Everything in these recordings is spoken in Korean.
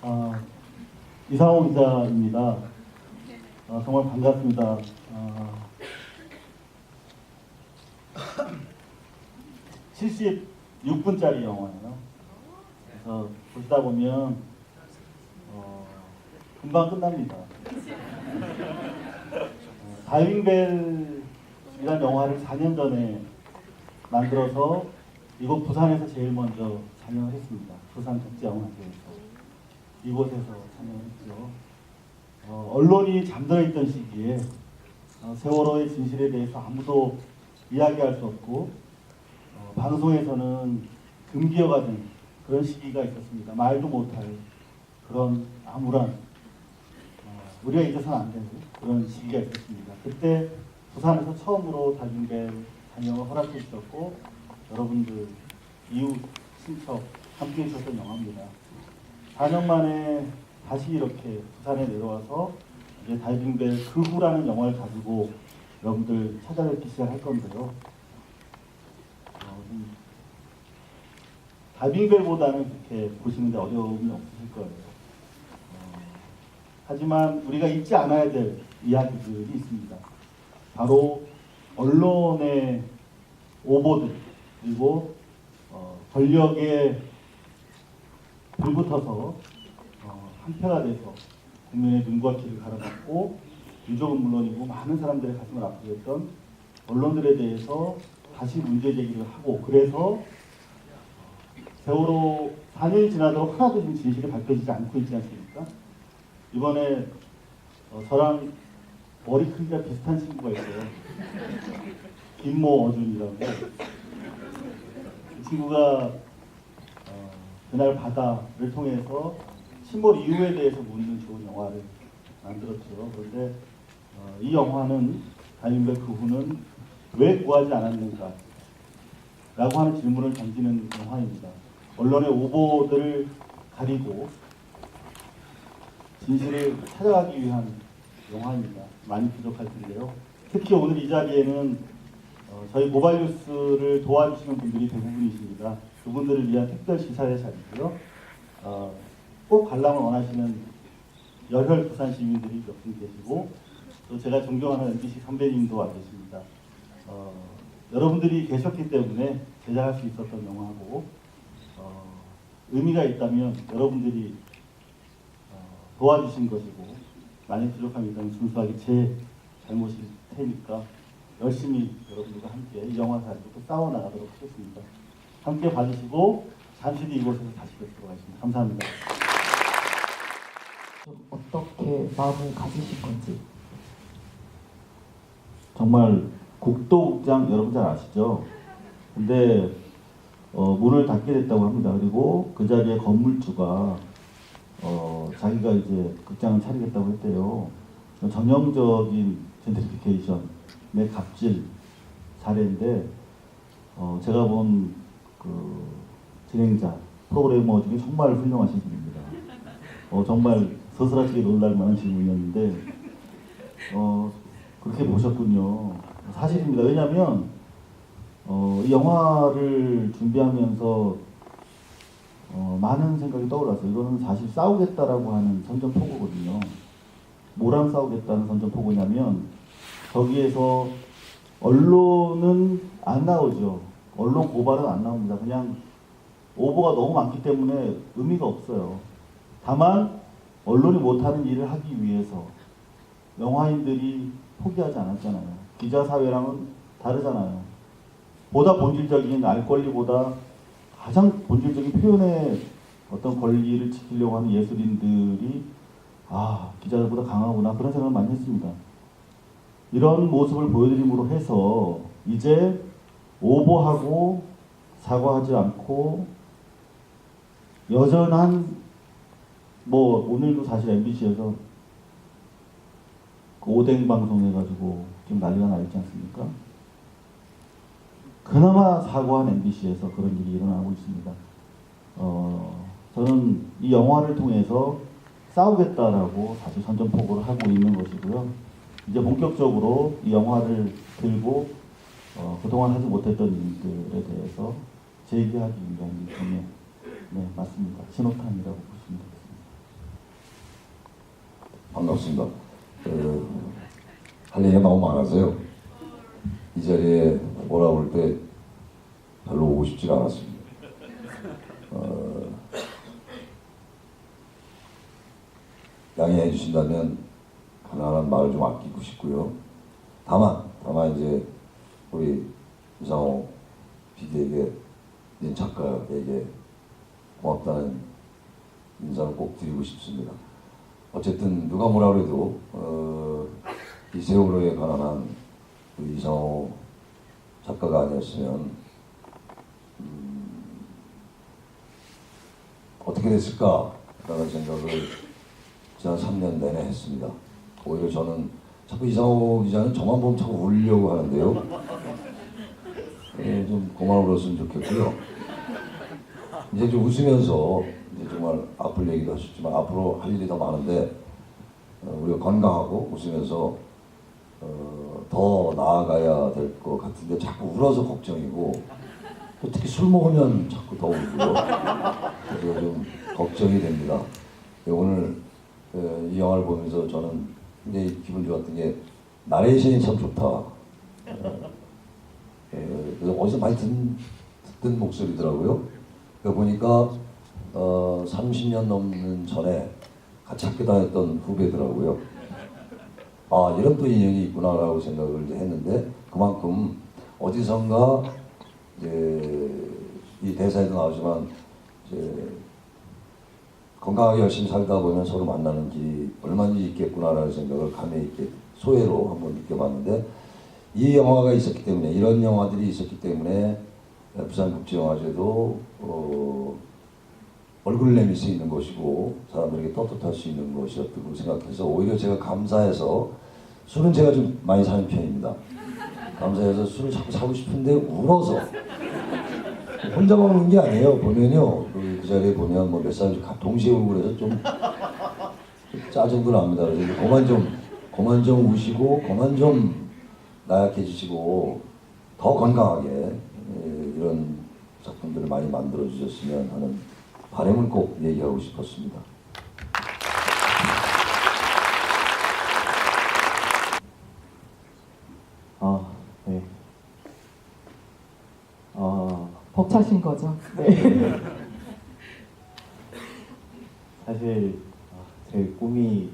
어, 이상호 기자입니다. 정말 반갑습니다. 76분짜리 영화예요. 그래서 보시다 보면 금방 끝납니다. 다이빙벨이라는 영화를 4년 전에 만들어서 이곳 부산에서 제일 먼저 상영을 했습니다. 부산국제영화제에서 이곳에서 상영했죠. 언론이 잠들어 있던 시기에 세월호의 진실에 대해서 아무도 이야기할 수 없고 방송에서는 금기어가 된 그런 시기가 있었습니다. 말도 못할 그런 암울한 우리가 잊어서는 안 되는 그런 시기가 있었습니다. 그때 부산에서 처음으로 다이빙벨 상영을 허락해 주셨고 여러분들 이웃 친척 함께 해주셨던 영화입니다. 4년 만에 다시 이렇게 부산에 내려와서 이제 다이빙벨 그 후라는 영화를 가지고 여러분들 찾아뵙기 시작할 건데요. 다이빙벨보다는 그렇게 보시는데 어려움이 없으실 거예요. 하지만 우리가 잊지 않아야 될 이야기들이 있습니다. 바로 언론의 오보들 그리고 권력에 불붙어서 한패가 돼서 국민의 눈과 귀를 가로막고 유족은 물론이고 많은 사람들의 가슴을 아프게 했던 언론들에 대해서 다시 문제 제기를 하고 그래서 세월호 4년이 지나도록 하나도 지금 진실이 밝혀지지 않고 있지 않습니까? 이번에 저랑 머리 크기가 비슷한 친구가 있어요. 김모 어준이라고. 그 친구가 그날 바다를 통해서 침몰 이후에 대해서 묻는 좋은 영화를 만들었죠. 그런데 이 영화는 다이빙벨 그 후는 왜 구하지 않았는가 라고 하는 질문을 던지는 영화입니다. 언론의 오보들을 가리고 진실을 찾아가기 위한 영화입니다. 많이 부족할 텐데요. 특히 오늘 이 자리에는 저희 모바일뉴스를 도와주시는 분들이 대부분이십니다. 그분들을 위한 특별 시사의 자리고요. 꼭 관람을 원하시는 열혈 부산 시민들이 몇 분 계시고 또 제가 존경하는 MBC 선배님도 와 계십니다. 여러분들이 계셨기 때문에 제작할 수 있었던 영화고 의미가 있다면 여러분들이 도와주신 것이고 만약 부족함이 있다면 순수하게 제 잘못일 테니까 열심히 여러분들과 함께 이 영화 가지고 또 싸워나가도록 하겠습니다. 함께 봐주시고 잠시 뒤 이곳에서 다시 뵙도록 하겠습니다. 감사합니다. 어떻게 마음을 가지신 건지. 정말 국도국장 여러분 잘 아시죠? 근데 문을 닫게 됐다고 합니다. 그리고 그 자리에 건물주가 자기가 이제 극장을 차리겠다고 했대요. 전형적인 젠트리피케이션의 갑질 사례인데 제가 본 그 진행자 프로그래머 중에 정말 훌륭하신 분입니다. 정말 서스라치게 놀랄 만한 질문이었는데 그렇게 보셨군요. 사실입니다. 왜냐하면 이 영화를 준비하면서 많은 생각이 떠올랐어요. 이거는 사실 싸우겠다라고 하는 선전포고거든요. 뭐랑 싸우겠다는 선전포고냐면 거기에서 언론은 안 나오죠. 언론 고발은 안 나옵니다. 그냥 오보가 너무 많기 때문에 의미가 없어요. 다만 언론이 못하는 일을 하기 위해서 영화인들이 포기하지 않았잖아요. 기자사회랑은 다르잖아요. 보다 본질적인 알 권리보다 가장 본질적인 표현의 어떤 권리를 지키려고 하는 예술인들이 기자들보다 강하구나 그런 생각을 많이 했습니다. 이런 모습을 보여드림으로 해서 이제 오보하고 사과하지 않고 여전한 오늘도 사실 MBC에서 그 오뎅 방송 해가지고 지금 난리가 나 있지 않습니까? 그나마 사과한 MBC에서 그런 일이 일어나고 있습니다. 저는 이 영화를 통해서 싸우겠다라고 사실 선전포고를 하고 있는 것이고요. 이제 본격적으로 이 영화를 들고 그동안 하지 못했던 일들에 대해서 제기하기 위한 일종의 맞습니다. 신호탄이라고 보시면 되겠습니다. 반갑습니다. 할 얘기가 너무 많아서요. 이 자리에 오라고 할 때 별로 오고 싶지가 않았습니다. 양해해 주신다면 하나하나 말을 좀 아끼고 싶고요. 다만 이제 우리 이상호 PD에게, 작가에게 고맙다는 인사를 꼭 드리고 싶습니다. 어쨌든 누가 뭐라 그래도 이 세월호에 관한 한 우리 이상호 작가가 아니었으면 어떻게 됐을까라는 생각을 지난 3년 내내 했습니다. 오히려 저는 자꾸 이상호 기자는 저만 보면 자꾸 울려고 하는데요. 좀 그만 울었으면 좋겠고요. 이제 좀 웃으면서 이제 정말 아플 얘기도 하셨지만 앞으로 할 일이 더 많은데 우리가 건강하고 웃으면서 더 나아가야 될 것 같은데 자꾸 울어서 걱정이고 또 특히 술 먹으면 자꾸 더 울고요. 그래서 좀 걱정이 됩니다. 오늘 이 영화를 보면서 저는 굉장히 기분 좋았던 게 나레이션이 참 좋다. 그래서 어디서 많이 듣던 목소리더라고요. 그러니까 보니까 30년 넘는 전에 같이 학교 다녔던 후배더라고요. 아, 이런 또 인연이 있구나라고 생각을 이제 했는데 그만큼 어디선가 이제 이 대사에도 나오지만 이제 건강하게 열심히 살다 보면 서로 만나는 길이 얼마든지 있겠구나라는 생각을 감회 있게 소회로 한번 느껴봤는데 이 영화가 있었기 때문에 이런 영화들이 있었기 때문에 부산국제영화제도 얼굴을 내밀 수 있는 것이고 사람들에게 떳떳할 수 있는 것이었다고 생각해서 오히려 제가 감사해서 술은 제가 좀 많이 사는 편입니다. 감사해서 술을 자꾸 사고 싶은데 울어서 혼자 먹는 게 아니에요. 보면요 그 자리에 보면 뭐 몇 사람이 동시에 울고 그래서 좀 짜증도 납니다. 그래서 그만 좀 우시고 그만 좀 나약해지시고 더 건강하게 이런 작품들을 많이 만들어 주셨으면 하는 바람을 꼭 얘기하고 싶었습니다. 네. 벅차신 거죠? 네. 사실 제 꿈이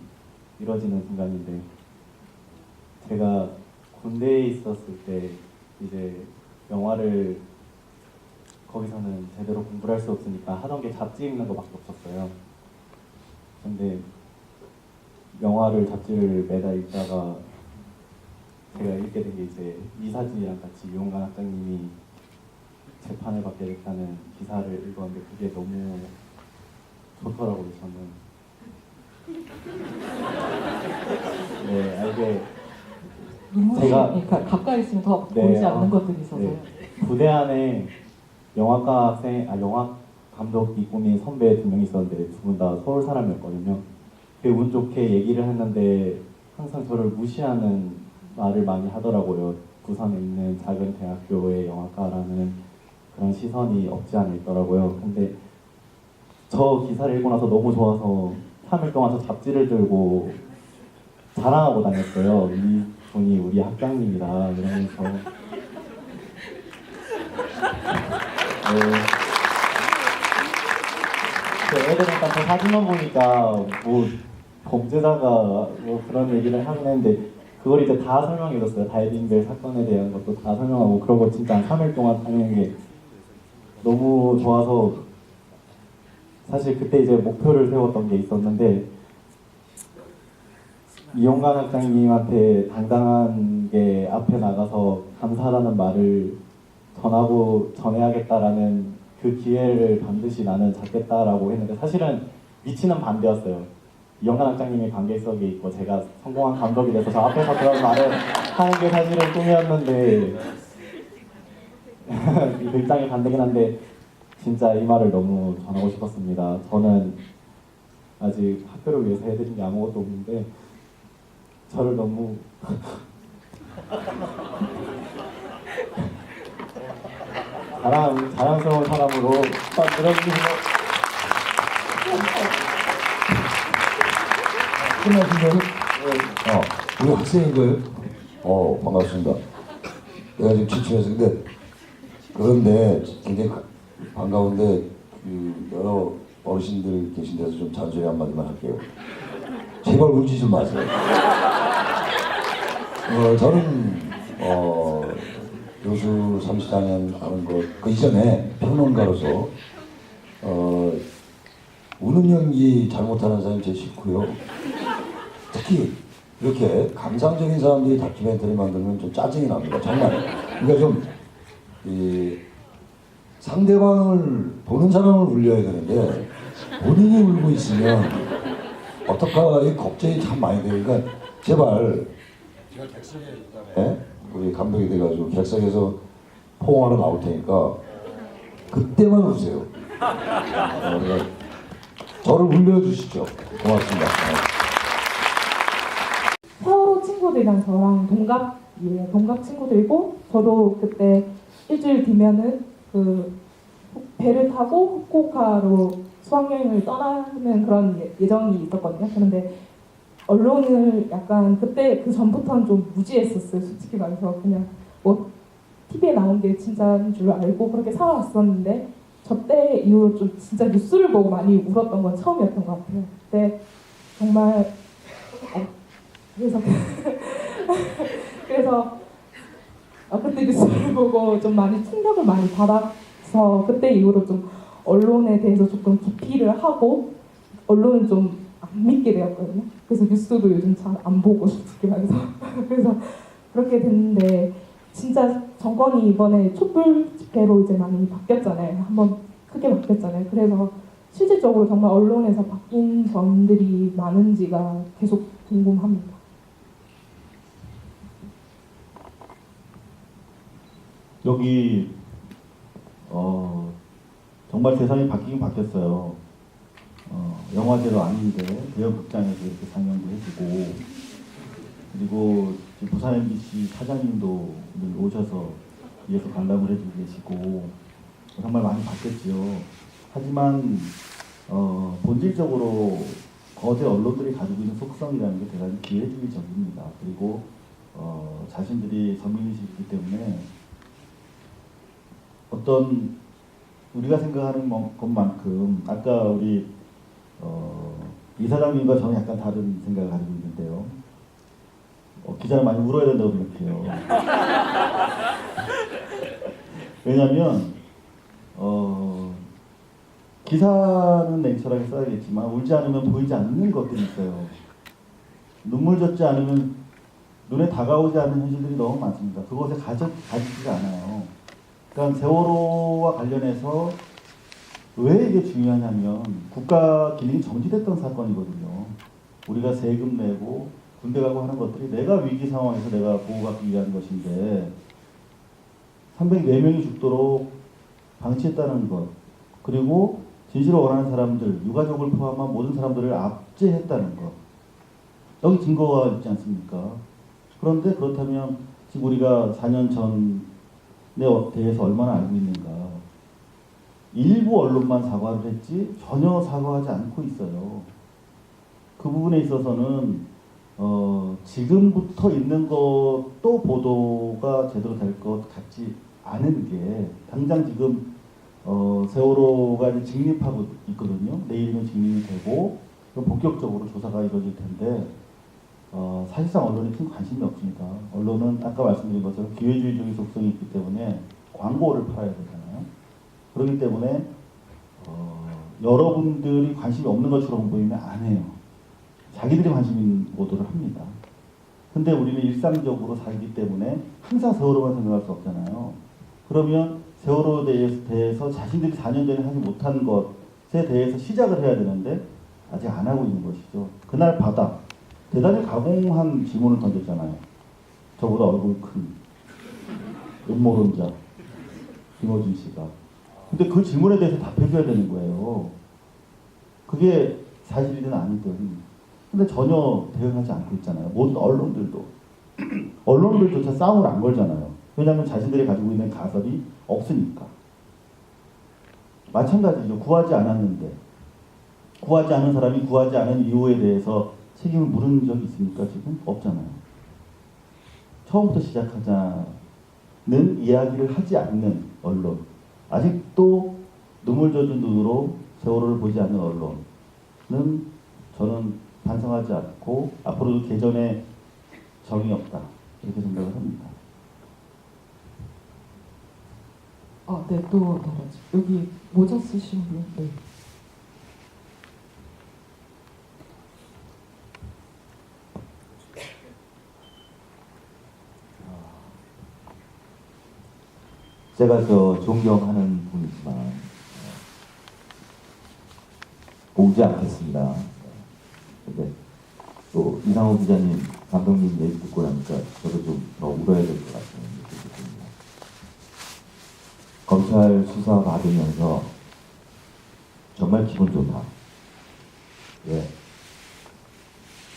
이루어지는 순간인데 제가 군대에 있었을 때 이제 영화를 거기서는 제대로 공부를 할 수 없으니까 하던 게 잡지 읽는 거밖에 없었어요. 근데 영화를 잡지를 매달 읽다가 제가 읽게 된 게 이제 이 사진이랑 같이 유홍관 학장님이 재판을 받게 됐다는 기사를 읽었는데 그게 너무 좋더라고요. 저는 네, 이게 눈물이 제가- 그러니까 가까이 있으면 더 네, 보이지 않는 것들이 있어서요. 네. 부대 안에 영화 감독이 꾸민 선배 2명이 있었는데 두 분 다 서울 사람이었거든요. 운 좋게 얘기를 했는데 항상 저를 무시하는 말을 많이 하더라고요. 부산에 있는 작은 대학교의 영화과라는 그런 시선이 없지 않아 있더라고요. 근데 저 기사를 읽고 나서 너무 좋아서 3일 동안 저 잡지를 들고 자랑하고 다녔어요. 이 분이 우리 학장님이다 이러면서. 애들은 딱 그 사진만 보니까 뭐 범죄자가 뭐 그런 얘기를 하긴 했는데 그걸 이제 다 설명해줬어요. 다이빙벨 사건에 대한 것도 다 설명하고 그러고 진짜 한 3일 동안 다니는 게 너무 좋아서 사실 그때 이제 목표를 세웠던 게 있었는데 이용관 학장님한테 당당한 게 앞에 나가서 감사하다는 말을 전해야겠다라는 그 기회를 반드시 나는 잡겠다라고 했는데 사실은 위치는 반대였어요. 이용관 학장님이 관객석에 있고 제가 성공한 감독이 돼서 저 앞에서 그런 말을 하는 게 사실은 꿈이었는데 그 입장이 반대긴 한데 진짜 이 말을 너무 전하고 싶었습니다. 저는 아직 학교를 위해서 해드린 게 아무것도 없는데 저를 너무 자랑스러운 사람으로 만들어주시고 끝나신 거예요? 우리 학생인 거예요? 반갑습니다. 내가 지금 취침해서 그런데 굉장히 반가운데 여러 어르신들 계신 데서 좀 잔소리 한마디만 할게요. 제발 울지 좀 마세요. 저는 교수 34년 하는 그 이전에 평론가로서 우는 연기 잘못하는 사람이 제일 싫고요. 특히 이렇게 감상적인 사람들이 다큐멘터리 만들면 좀 짜증이 납니다. 정말. 그러니까 좀 상대방을 보는 사람을 울려야 되는데 본인이 울고 있으면 어떡하 이 걱정이 참 많이 되니까 제발 제가 객석에 있다네 우리 감독이 돼가지고 객석에서 포옹하러 나올 테니까 그때만 우세요. 그러니까 저를 울려주시죠. 고맙습니다. 세월호 친구들이랑 저랑 동갑이에요. 동갑 친구들이고 저도 그때 일주일 뒤면은 그 배를 타고 후쿠오카로 수학여행을 떠나는 그런 예정이 있었거든요. 그런데 언론을 약간 그때 그 전부터는 좀 무지했었어요. 솔직히 말해서 그냥 뭐 TV에 나온 게 진짜인 줄 알고 그렇게 살아왔었는데 저 때 이후로 좀 진짜 뉴스를 보고 많이 울었던 건 처음이었던 것 같아요. 그때 정말 그래서 그때 뉴스를 보고 좀 많이 충격을 많이 받아서 그때 이후로 좀 언론에 대해서 조금 기피를 하고 언론은 좀 안 믿게 되었거든요. 그래서 뉴스도 요즘 잘 안 보고 솔직히 말해서 그래서 그렇게 됐는데 진짜 정권이 이번에 촛불 집회로 이제 많이 바뀌었잖아요. 한번 크게 바뀌었잖아요. 그래서 실질적으로 정말 언론에서 바뀐 점들이 많은지가 계속 궁금합니다. 여기 정말 세상이 바뀌긴 바뀌었어요. 영화제도 아닌데 대형 극장에서 이렇게 상영도 해주고 그리고 지금 부산 MBC 사장님도 늘 오셔서 위에서 관람을 해주고 계시고 정말 많이 바뀌었지요. 하지만 본질적으로 거대 언론들이 가지고 있는 속성이라는 게 대단히 기회주의적입니다. 그리고 자신들이 선민의식이 있기 때문에 어떤 우리가 생각하는 것만큼 아까 우리 이사장님과 저는 약간 다른 생각을 가지고 있는데요. 기자는 많이 울어야 된다고 생각해요. 왜냐하면 기사는 냉철하게 써야겠지만 울지 않으면 보이지 않는 것들이 있어요. 눈물 젖지 않으면 눈에 다가오지 않는 현실들이 너무 많습니다. 그것에 가지지가 않아요. 그러니까 세월호와 관련해서 왜 이게 중요하냐면 국가 기능이 정지됐던 사건이거든요. 우리가 세금 내고 군대 가고 하는 것들이 내가 위기 상황에서 내가 보호받기 위한 것인데 304명이 죽도록 방치했다는 것 그리고 진실을 원하는 사람들, 유가족을 포함한 모든 사람들을 압제했다는 것 여기 증거가 있지 않습니까? 그런데 그렇다면 지금 우리가 4년 전에 대해서 얼마나 알고 있는가 일부 언론만 사과를 했지 전혀 사과하지 않고 있어요. 그 부분에 있어서는 지금부터 있는 것도 보도가 제대로 될 것 같지 않은 게 당장 지금 세월호가 이제 직립하고 있거든요. 내일이면 직립이 되고 그럼 본격적으로 조사가 이루어질 텐데 사실상 언론에 큰 관심이 없습니다. 언론은 아까 말씀드린 것처럼 기회주의적인 속성이 있기 때문에 광고를 팔아야 되잖아요. 그렇기 때문에 여러분들이 관심이 없는 것처럼 보이면 안 해요. 자기들이 관심 있는 보도를 합니다. 근데 우리는 일상적으로 살기 때문에 항상 세월호만 생각할 수 없잖아요. 그러면 세월호에 대해서 자신들이 4년 전에 하지 못한 것에 대해서 시작을 해야 되는데 아직 안 하고 있는 것이죠. 그날 바다 대단히 가공한 질문을 던졌잖아요. 저보다 얼굴 큰 음모론자 김어준 씨가. 근데 그 질문에 대해서 답해줘야 되는 거예요. 그게 사실이든 아니든. 근데 전혀 대응하지 않고 있잖아요. 모든 언론들조차 싸움을 안 걸잖아요. 왜냐하면 자신들이 가지고 있는 가설이 없으니까. 마찬가지죠. 구하지 않았는데 구하지 않은 사람이 구하지 않은 이유에 대해서 책임을 물은 적이 있습니까? 지금 없잖아요. 처음부터 시작하자는 이야기를 하지 않는 언론, 아직도 눈물 젖은 눈으로 세월호를 보지 않는 언론은 저는 반성하지 않고 앞으로도 개전에 정이 없다 이렇게 생각을 합니다. 네, 또 나가죠. 여기 모자 쓰신 분. 네. 제가 존경하는 분이지만 오지 않겠습니다. 근데 또 이상호 기자님, 감독님 얘기 듣고 나니까 저도 좀 더 울어야 될 것 같은 느낌이 듭니다. 검찰 수사 받으면서 정말 기분 좋다. 예.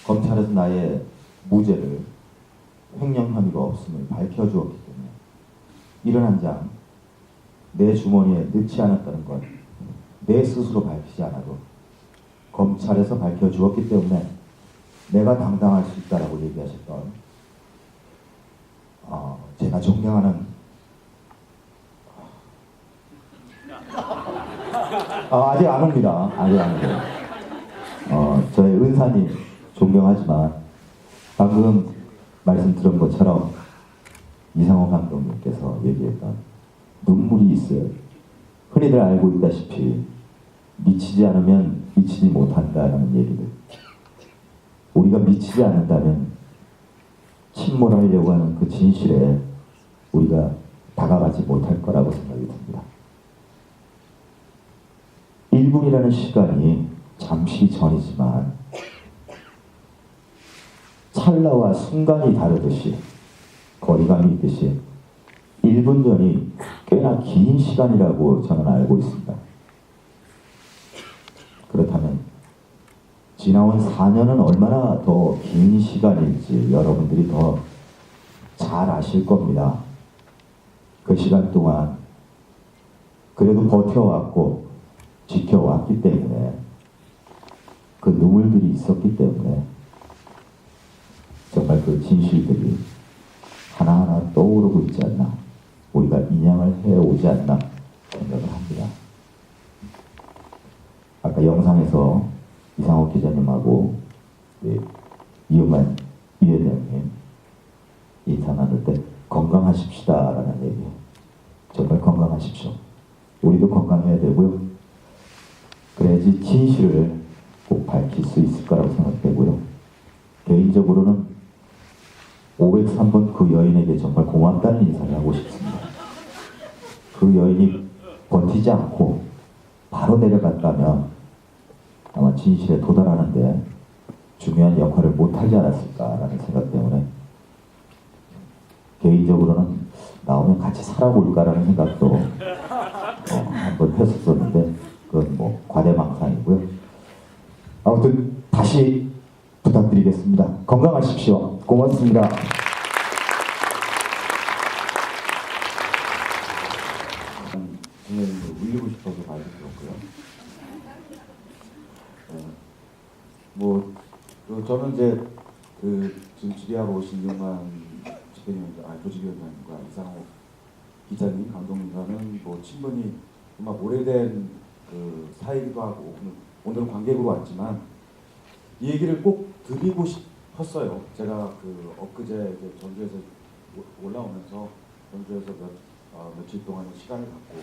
검찰에서 나의 무죄를, 횡령 혐의가 없음을 밝혀주었기 때문에 이런 한 장 내 주머니에 넣지 않았다는 것, 내 스스로 밝히지 않아도 검찰에서 밝혀주었기 때문에 내가 당당할 수 있다라고 얘기하셨던 제가 존경하는 아직 안 옵니다. 아직 안 옵니다. 저의 은사님 존경하지만 방금 말씀 들은 것처럼 이상호 감독님께서 얘기했던 눈물이 있어요. 흔히들 알고 있다시피 미치지 않으면 미치지 못한다라는 얘기를, 우리가 미치지 않는다면 침몰하려고 하는 그 진실에 우리가 다가가지 못할 거라고 생각이 듭니다. 1분이라는 시간이 잠시 전이지만 찰나와 순간이 다르듯이, 거리감이 있듯이 1분 전이 꽤나 긴 시간이라고 저는 알고 있습니다. 그렇다면 지나온 4년은 얼마나 더 긴 시간일지 여러분들이 더 잘 아실 겁니다. 그 시간 동안 그래도 버텨왔고 지켜왔기 때문에, 그 눈물들이 있었기 때문에 정말 그 진실들이 하나하나 떠오르고 있지 않나, 우리가 인양을 해오지 않나 생각을 합니다. 아까 영상에서 이상호 기자님하고 이용만 위원장님 인사 나눌 때 건강하십시다라는 얘기, 정말 건강하십시오. 우리도 건강해야 되고요. 그래야지 진실을 꼭 밝힐 수 있을 거라고 생각되고요. 개인적으로는 503번 그 여인에게 정말 고맙다는 인사를 하고 싶습니다. 그 여인이 버티지 않고 바로 내려갔다면 아마 진실에 도달하는데 중요한 역할을 못하지 않았을까라는 생각 때문에 개인적으로는 나오면 같이 살아볼까라는 생각도 한번 했었었는데 그건 뭐 과대망상이고요. 아무튼 다시 부탁드리겠습니다. 건강하십시오. 고맙습니다. 울리고 싶어서 말씀드렸고요. 저는 이제 지금 질의하러 오신 이용만 조직위원장님과 이상호 기자님, 감독님과는 친분이 정말 오래된 사이기도 하고 오늘은 관객으로 왔지만 이 얘기를 꼭 드리고 싶었어요. 제가 엊그제 이제 전주에서 올라오면서 전주에서 며칠 동안의 시간을 갖고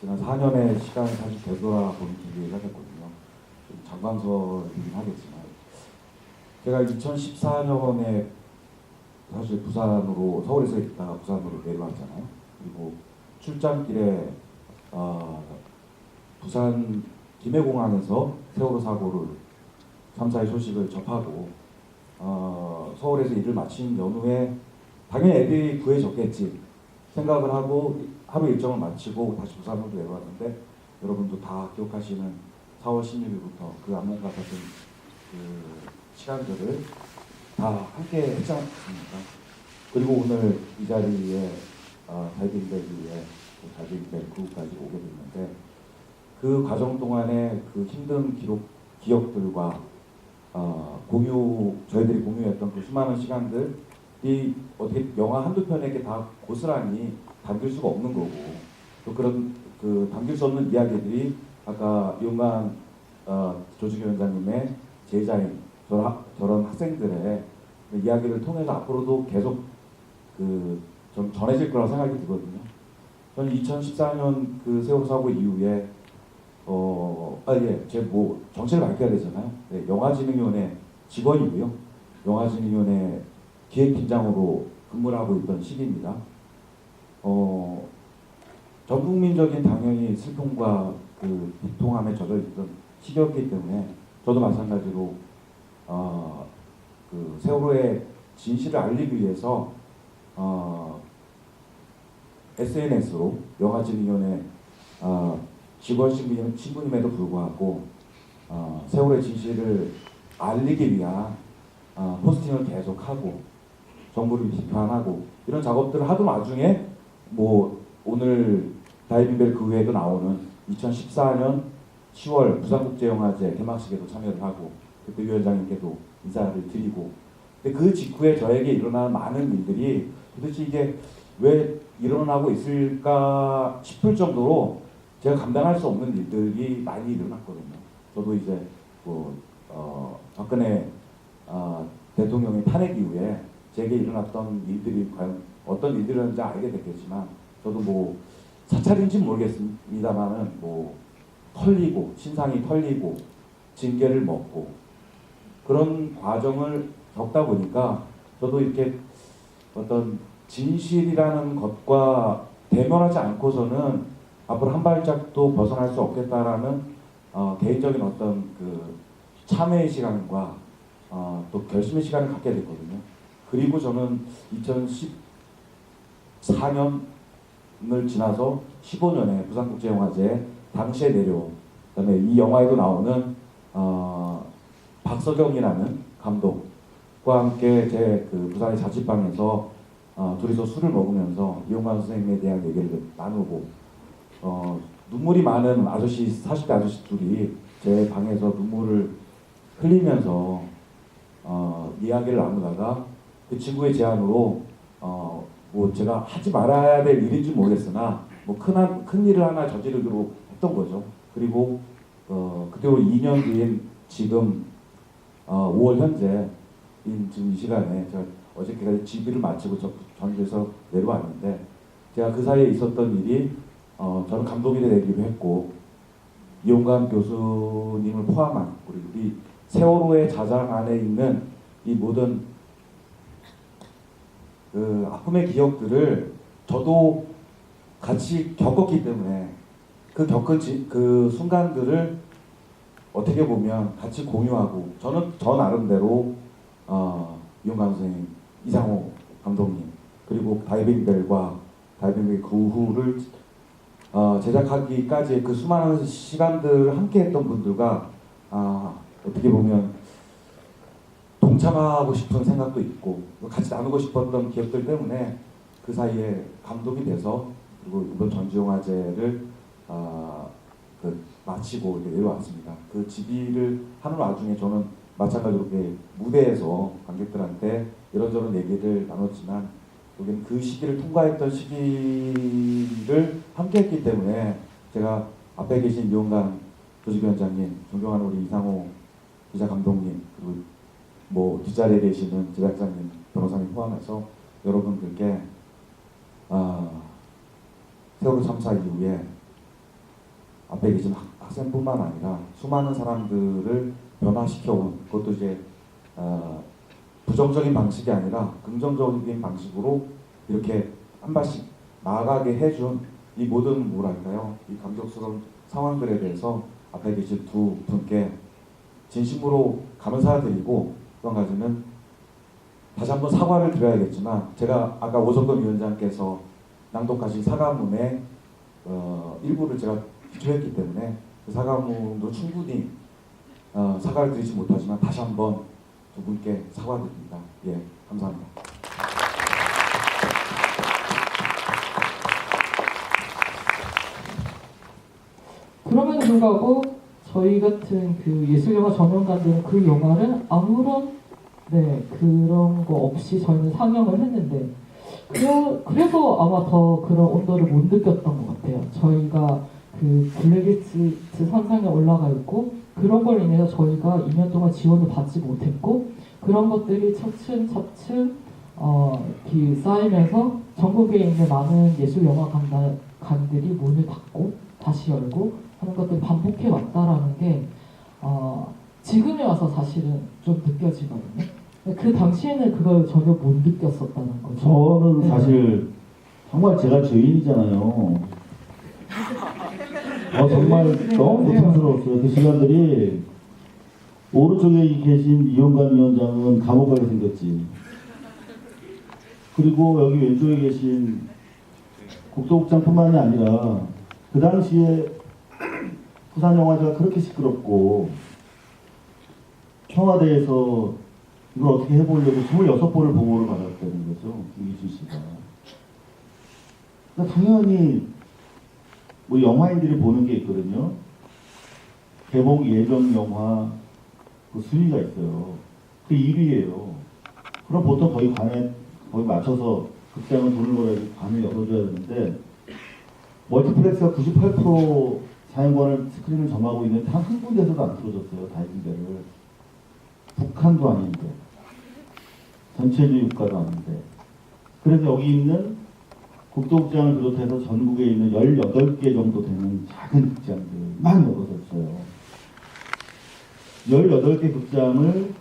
지난 4년의 시간을 사실 되돌아보는 기회가 됐거든요. 좀 장관설이긴 하겠지만 제가 2014년에 사실 부산으로, 서울에서 있다가 부산으로 내려왔잖아요. 그리고 출장길에 부산 김해공항에서 세월호 사고를 3사의 소식을 접하고 서울에서 일을 마친 연후에 당연히 애들이 구해졌겠지 생각을 하고 하루 일정을 마치고 다시 부산으로 내려왔는데, 여러분도 다 기억하시는 4월 16일부터 그 악몽 같았던 그 시간들을 다 함께 했지 않습니까? 그리고 오늘 이 자리에 달빛배기에 달빛배기까지 오게 됐는데, 그 과정 동안에 그 힘든 기억들과 저희들이 공유했던 그 수많은 시간들이 어떻게 영화 한두 편에게 다 고스란히 담길 수가 없는 거고, 또 그런 그 담길 수 없는 이야기들이 아까 이용관 조직위원장님의 제자인 저런 학생들의 그 이야기를 통해서 앞으로도 계속 좀 전해질 거라고 생각이 들거든요. 저는 2014년 그 세월호 사고 이후에 제 정체를 밝혀야 되잖아요. 네, 영화진흥위원회 직원이고요. 영화진흥위원회 기획팀장으로 근무를 하고 있던 시기입니다. 전 국민적인 당연히 슬픔과 그 비통함에 젖어 있던 시기였기 때문에 저도 마찬가지로 그 세월호의 진실을 알리기 위해서 SNS로 영화진흥위원회 직원 신분임에도 불구하고 세월호의 진실을 알리기 위한 포스팅을 계속하고 정부를 비판하고 이런 작업들을 하던 와중에 오늘 다이빙벨 그 외에도 나오는 2014년 10월 부산국제영화제 개막식에도 참여를 하고 그때 위원장님께도 인사를 드리고, 근데 그 직후에 저에게 일어나는 많은 일들이 도대체 이게 왜 일어나고 있을까 싶을 정도로 제가 감당할 수 없는 일들이 많이 일어났거든요. 저도 이제 박근혜 대통령의 탄핵 이후에 제게 일어났던 일들이 과연 어떤 일들이었는지 알게 됐겠지만, 저도 사찰인지는 모르겠습니다만은 털리고 신상이 털리고 징계를 먹고 그런 과정을 겪다 보니까 저도 이렇게 어떤 진실이라는 것과 대면하지 않고서는 앞으로 한 발짝도 벗어날 수 없겠다라는 개인적인 어떤 그 참회의 시간과 또 결심의 시간을 갖게 됐거든요. 그리고 저는 2014년을 지나서 15년에 부산국제영화제 당시에 내려온, 그다음에 이 영화에도 나오는 박서경이라는 감독과 함께 제 그 부산의 자취방에서 둘이서 술을 먹으면서 이용관 선생님에 대한 얘기를 나누고 눈물이 많은 40대 아저씨 둘이 제 방에서 눈물을 흘리면서 이야기를 나누다가 그 친구의 제안으로 제가 하지 말아야 될 일인지 모르겠으나 큰 일을 하나 저지르기로 했던 거죠. 그리고 그때로 2년 뒤인 지금 5월 현재 지금 이 시간에 제가 어저께까지 집일을 마치고 전주에서 내려왔는데, 제가 그 사이에 있었던 일이 저는 감독이 되기로 했고, 이용관 교수님을 포함한 우리 세월호의 자장 안에 있는 이 모든 그 아픔의 기억들을 저도 같이 겪었기 때문에 그 겪은 그 순간들을 어떻게 보면 같이 공유하고, 저는 저 나름대로 이용관 선생님, 이상호 감독님, 그리고 다이빙벨과 다이빙벨 그 후를 제작하기까지 그 수많은 시간들을 함께 했던 분들과 어떻게 보면 동참하고 싶은 생각도 있고 같이 나누고 싶었던 기억들 때문에 그 사이에 감독이 돼서, 그리고 이번 전주영화제를 마치고 이렇게 내려왔습니다. 그 집일을 하는 와중에 저는 마찬가지로 무대에서 관객들한테 이런저런 얘기를 나눴지만, 여기는 그 시기를 통과했던 시기를 함께 했기 때문에 제가 앞에 계신 이용관 조직위원장님, 존경하는 우리 이상호 기자 감독님, 그리고 뒷자리에 계시는 제작자님, 변호사님 포함해서 여러분들께 세월호 참사 이후에 앞에 계신 학생뿐만 아니라 수많은 사람들을 변화시켜온, 그것도 이제 부정적인 방식이 아니라 긍정적인 방식으로 이렇게 한 발씩 나아가게 해준 이 모든 이 감격스러운 상황들에 대해서 앞에 계신 두 분께 진심으로 감사드리고, 또 한 가지는 다시 한번 사과를 드려야겠지만, 제가 아까 오석권 위원장께서 낭독하신 사과문의 일부를 제가 기초했기 때문에 그 사과문도 충분히 사과를 드리지 못하지만 다시 한번 두 분께 사과드립니다. 예, 감사합니다. 그럼에도 불구하고 저희 같은 그 예술영화 전문가들은 그 영화를 아무런 그런 거 없이 저희는 상영을 했는데 그래서 아마 더 그런 온도를 못 느꼈던 것 같아요. 저희가 그 블랙리스트 선상에 올라가 있고 그런 걸 인해서 저희가 2년 동안 지원을 받지 못했고 그런 것들이 차츰차츰 쌓이면서 전국에 있는 많은 예술영화관들이 문을 닫고 다시 열고 하는 것들을 반복해 왔다라는 게 지금에 와서 사실은 좀 느껴지거든요. 그 당시에는 그걸 전혀 못 느꼈었다는 거죠. 저는 네. 사실 정말 제가 죄인이잖아요. 정말 너무 고통스러웠어요. 그 시간들이. 오른쪽에 계신 이용관 위원장은 감옥 가게 생겼지. 그리고 여기 왼쪽에 계신 국토국장뿐만이 아니라 그 당시에 부산영화제가 그렇게 시끄럽고 청와대에서 이걸 어떻게 해보려고 26번을 보고를 받았다는 거죠. 김기춘 씨가. 그러니까 당연히 뭐 영화인들이 보는 게 있거든요. 개봉 예정 영화 그 순위가 있어요. 그 1위예요. 그럼 보통 거기 맞춰서 극장은 돈을 벌어야 관을 열어줘야 되는데 멀티플렉스가 98% 사용권을 스크린을 점하고 있는데 단 한 군데서도 안 틀어줬어요. 다이빙배를. 북한도 아닌데 전체주의 국가도 아닌데. 그래서 여기 있는 국도극장을 비롯해서 전국에 있는 18개 정도 되는 작은 극장들만 열어줬어요. 18개 극장을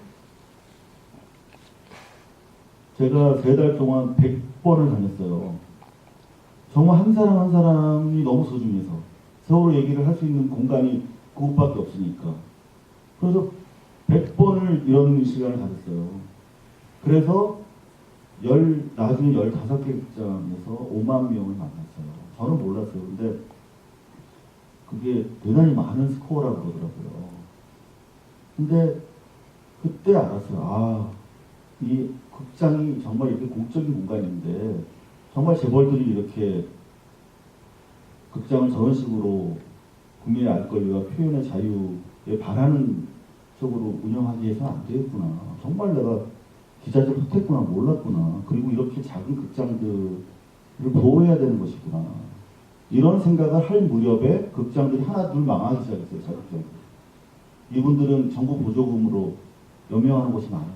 제가 3달 동안 100번을 다녔어요. 정말 한 사람 한 사람이 너무 소중해서 서로 얘기를 할 수 있는 공간이 그곳밖에 없으니까. 그래서 100번을 이런 시간을 가졌어요. 그래서 나중에 15개 극장에서 5만 명을 만났어요. 저는 몰랐어요. 근데 그게 대단히 많은 스코어라고 그러더라고요. 근데 그때 알았어요. 이 극장이 정말 이렇게 공적인 공간인데 정말 재벌들이 이렇게 극장을 저런 식으로 국민의 알 권리와 표현의 자유에 반하는 쪽으로 운영하기 위해서는 안 되겠구나. 정말 내가 기자들 못했구나, 몰랐구나. 그리고 이렇게 작은 극장들을 보호해야 되는 것이구나. 이런 생각을 할 무렵에 극장들이 하나 둘 망하기 시작했어요. 자극장들. 이분들은 정부 보조금으로 연명하는 곳이 많은데.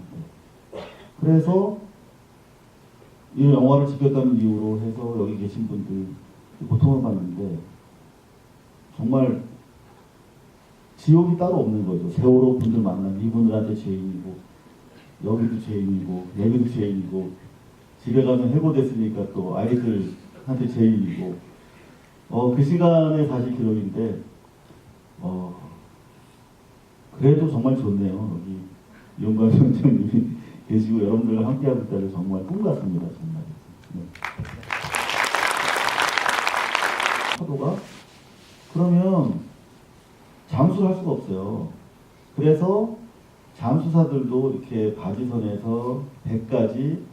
그래서 이 영화를 지켰다는 이유로 해서 여기 계신 분들 고통을 받는데 정말 지옥이 따로 없는 거죠. 세월호 분들 만나면 이분들한테 죄인이고 여기도 죄인이고 여기도 죄인이고 집에 가면 해고됐으니까 또 아이들한테 죄인이고 그 시간의 사실 기록인데 그래도 정말 좋네요. 여기 이용관 위원장님이 계시고 여러분들과 함께하고 있다는 정말 꿈 같습니다. 정말. 네. 파도가 그러면 잠수를 할 수가 없어요. 그래서 잠수사들도 이렇게 바지선에서 배까지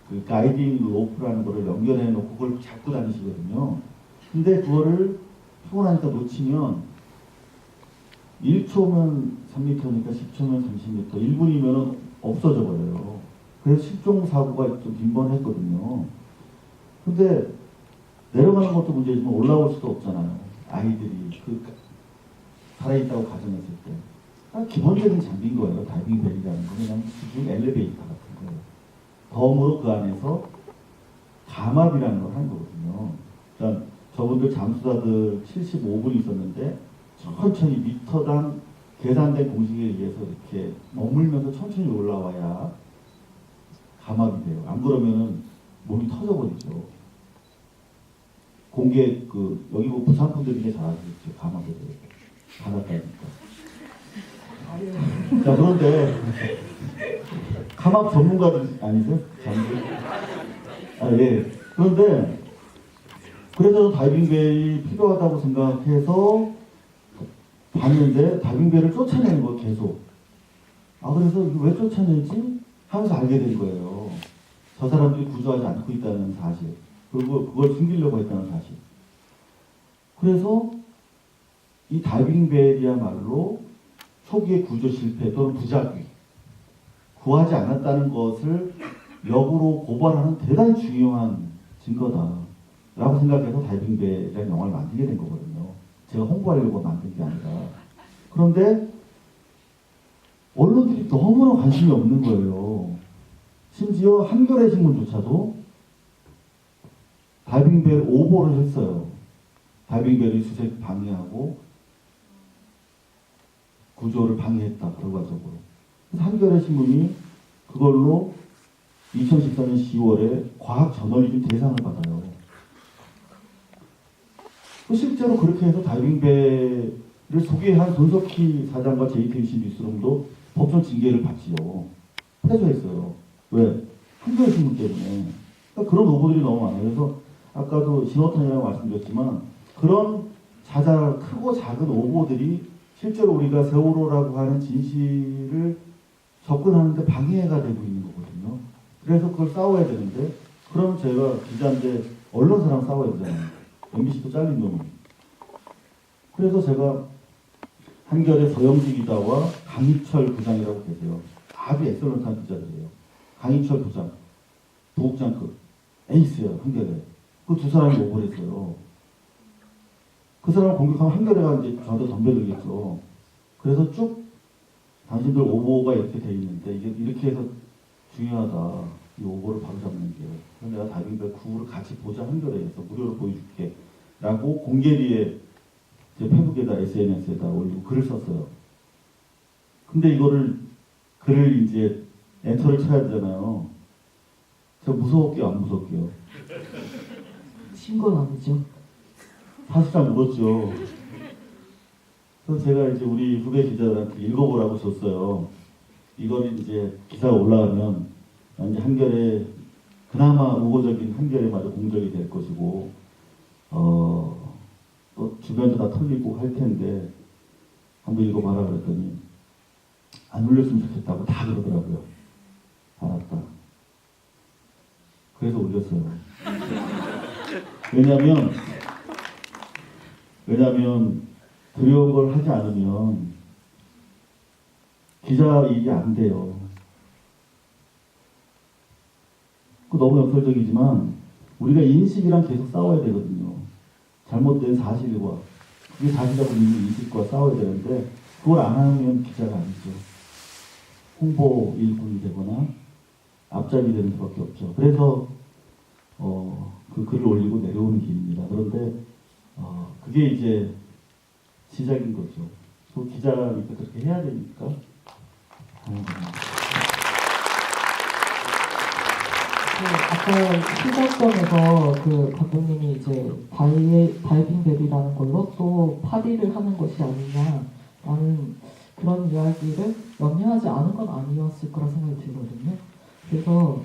그 가이딩 로프라는 거를 연결해 놓고 그걸 잡고 다니시거든요. 근데 그거를 피곤하니까 놓치면 1초면 3m니까 10초면 30m, 1분이면 없어져 버려요. 그래서 실종 사고가 좀 빈번했거든요. 근데 내려가는 것도 문제지만 올라올 수도 없잖아요. 아이들이 살아있다고 가정했을 때. 기본적인 장비인 거예요. 다이빙벨이라는 거 그냥 수중 엘리베이터 같은 거예요. 덤으로 그 안에서 감압이라는 걸 하는 거거든요. 그러니까 저분들 잠수사들 75분 있었는데 천천히 미터당 계산된 공식에 의해서 이렇게 머물면서 천천히 올라와야 감압이 돼요. 안 그러면은 몸이 터져버리죠. 공개 여기 뭐 부산 분들이 잘 아시겠죠. 감압에 대해서. 바닷가니까. 자, 그런데 감압 전문가들 아니세요? 예. 그런데 그래서 다이빙벨이 필요하다고 생각해서 봤는데 다이빙벨을 쫓아내는 거 계속. 그래서 이거 왜 쫓아내지? 하면서 알게 된 거예요. 저 사람들이 구조하지 않고 있다는 사실. 그리고 그걸 숨기려고 했다는 사실. 그래서 이 다이빙벨이야말로 초기의 구조 실패 또는 부작위, 구하지 않았다는 것을 역으로 고발하는 대단히 중요한 증거다라고 생각해서 다이빙벨이라는 영화를 만들게 된 거거든요. 제가 홍보하려고 만든 게 아니라. 그런데 언론들이 너무나 관심이 없는 거예요. 심지어 한겨레 신문조차도 다이빙벨 오보를 했어요. 다이빙벨이 수색 방해하고 구조를 방해했다, 결과적으로. 그래서 한겨레 신문이 그걸로 2014년 10월에 과학 저널리즘 대상을 받아요. 실제로 그렇게 해서 다이빙벨을 소개한 손석희 사장과 JTBC 뉴스룸도 법정 징계를 받지요. 패소했어요. 왜? 한겨레 신문 때문에. 그러니까 그런 오보들이 너무 많아요. 그래서 아까도 신호탄이라고 말씀드렸지만 그런 크고 작은 오보들이 실제로 우리가 세월호라고 하는 진실을 접근하는데 방해가 되고 있는 거거든요. 그래서 그걸 싸워야 되는데, 그러면 제가 기자인데 언론사랑 싸워야 되잖아요. MBC도 잘린 놈이. 그래서 제가 한겨레 서영지 기자와 강희철 부장이라고 계세요. 아주 엑셀런트한 기자들이에요. 강희철 부장, 부국장급, 에이스예요, 한겨레. 그 두 사람이 오보를 했어요. 그 사람을 공격하면 한겨레가 이제 저한테 덤벼들겠죠. 그래서 쭉 당신들 오보가 이렇게 돼 있는데 이게 이렇게 해서 중요하다. 이 오보를 바로 잡는 게. 그래서 내가 다이빙벨 9를 같이 보자, 한겨레에서 무료로 보여줄게. 라고 공개리에 제 페북에다 SNS에다 올리고 글을 썼어요. 근데 이거를 글을 이제 엔터를 쳐야 되잖아요. 제가 무서웠게요, 안 무섭게요? 신건 아니죠. 사실상 물었죠. 그래서 제가 이제 우리 후배 기자들한테 읽어보라고 줬어요. 이걸 이제 기사가 올라가면 이제 한겨레, 그나마 우호적인 한겨레마저 공적이 될 것이고, 또 주변도 다 털리고 할 텐데 한번 읽어봐라 그랬더니 안 올렸으면 좋겠다고 다 그러더라고요. 알았다. 그래서 올렸어요. 왜냐면 두려운 걸 하지 않으면 기자 일이 안 돼요. 너무 역설적이지만 우리가 인식이랑 계속 싸워야 되거든요. 잘못된 사실과 그게 사실이라고 믿는 인식과 싸워야 되는데 그걸 안 하면 기자가 아니죠. 홍보 일꾼이 되거나 앞잡이 되는 수밖에 없죠. 그래서 그 글을 올리고 내려오는 길입니다. 그런데 그게 이제 시작인 거죠. 그 기자가 그렇게 해야 되니까 하는 겁니다. 아까 시사점에서 그 감독님이 이제 다이빙벨이라는 걸로 또 파리를 하는 것이 아니냐라는 그런 이야기를 염려하지 않은 건 아니었을 거라 생각이 들거든요. 그래서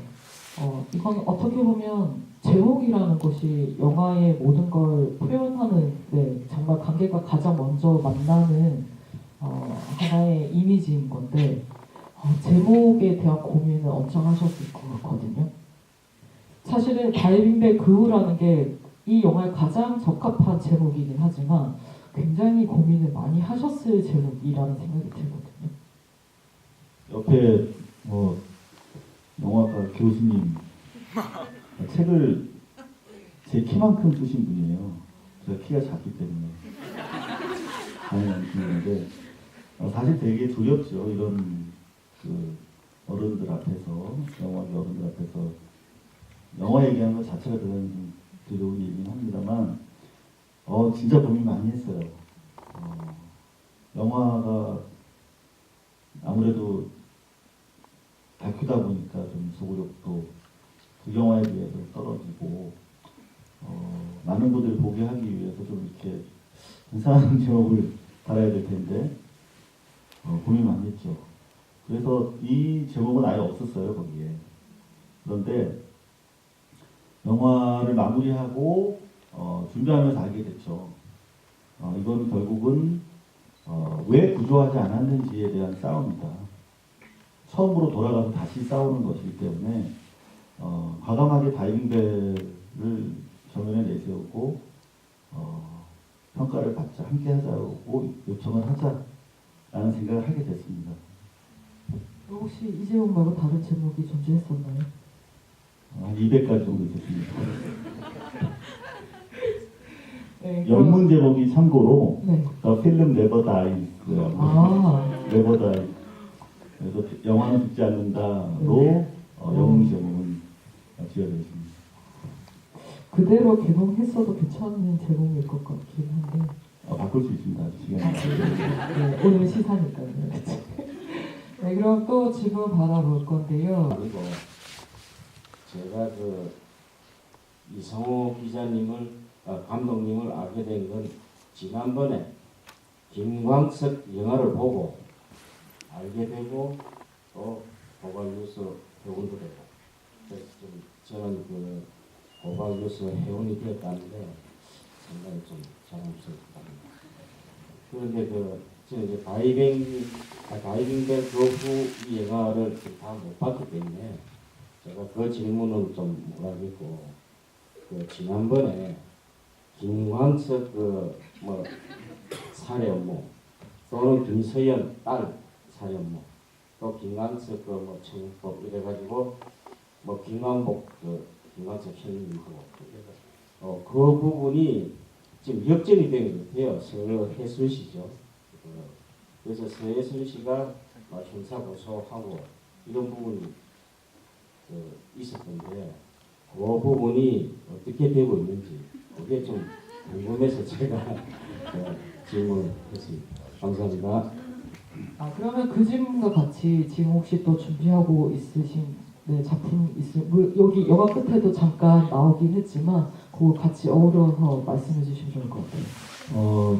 이건 어떻게 보면 제목이라는 것이 영화의 모든 걸 표현하는 정말 관객과 가장 먼저 만나는 하나의 이미지인 건데 제목에 대한 고민을 엄청 하셨을 것 같거든요. 사실은 다이빙벨 그우라는 게 이 영화에 가장 적합한 제목이긴 하지만 굉장히 고민을 많이 하셨을 제목이라는 생각이 들거든요. 옆에 영화과 교수님 책을 제 키만큼 쓰신 분이에요. 제가 키가 작기 때문에 많이 안 쓰는데 사실 되게 두렵죠. 이런 그 어른들 앞에서, 영화계 어른들 앞에서 영화 얘기하는 것 자체가 대단히 두려운 얘기긴 합니다만 진짜 고민 많이 했어요. 영화가 아무래도 다큐다 보니까 좀 소구력도 그 영화에 비해서 떨어지고 많은 분들이 보게 하기 위해서 좀 이렇게 이상한 제목을 달아야 될 텐데 고민 많이 했죠. 그래서 이 제목은 아예 없었어요, 거기에. 그런데 영화를 마무리하고 준비하면서 알게 됐죠. 이건 결국은 왜 구조하지 않았는지에 대한 싸움이다. 처음으로 돌아가서 다시 싸우는 것이기 때문에 과감하게 다이빙벨을 전면에 내세우고 평가를 받자, 함께 하자고 요청을 하자라는 생각을 하게 됐습니다. 혹시 이재용 말고 다른 제목이 존재했었나요? 한 200가지 정도 있었습니다. 네, 영문 제목이 참고로 네. The Film Never Dies고요. 아, Never Die. 그래서 영화는 죽지 않는다로 영문 제목은 지어져 있습니다. 그대로 개봉했어도 괜찮은 제목일 것 같긴 한데. 바꿀 수 있습니다. 아직 시간이. 네, 오늘 시사니까요. 그치? 네, 그럼 또 질문 받아볼 건데요. 그리고 제가 이성호 감독님을 알게 된 건 지난번에 김광석 영화를 보고 알게 되고 또 고발뉴스 회원도 되고 그래서 저는 고발뉴스 회원이 되었다는데 상당히 좀 자랑스럽습니다. 그런데 저는 이제 다이빙벨 그 후 이 영화를 다 못 봤기 때문에 제가 그 질문은 좀 못하겠고 지난번에 김광석 살해 업무 또는 김서연 딸 살해 업무 또 김광석 청법 이래가지고 김광복 김광석 형님하고 그 부분이 지금 역전이 된 것 같아요. 서해순 씨죠. 그래서 서해순 씨가 형사 고소하고 이런 부분이 있었던데 그 부분이 어떻게 되고 있는지 그게 좀 궁금해서 제가 질문했습니다. 감사합니다. 아, 그러면 그 질문과 같이 지금 혹시 또 준비하고 있으신 작품 여기 영화 끝에도 잠깐 나오긴 했지만 그거 같이 어우러서 말씀해 주시면 좋을 것 같아요.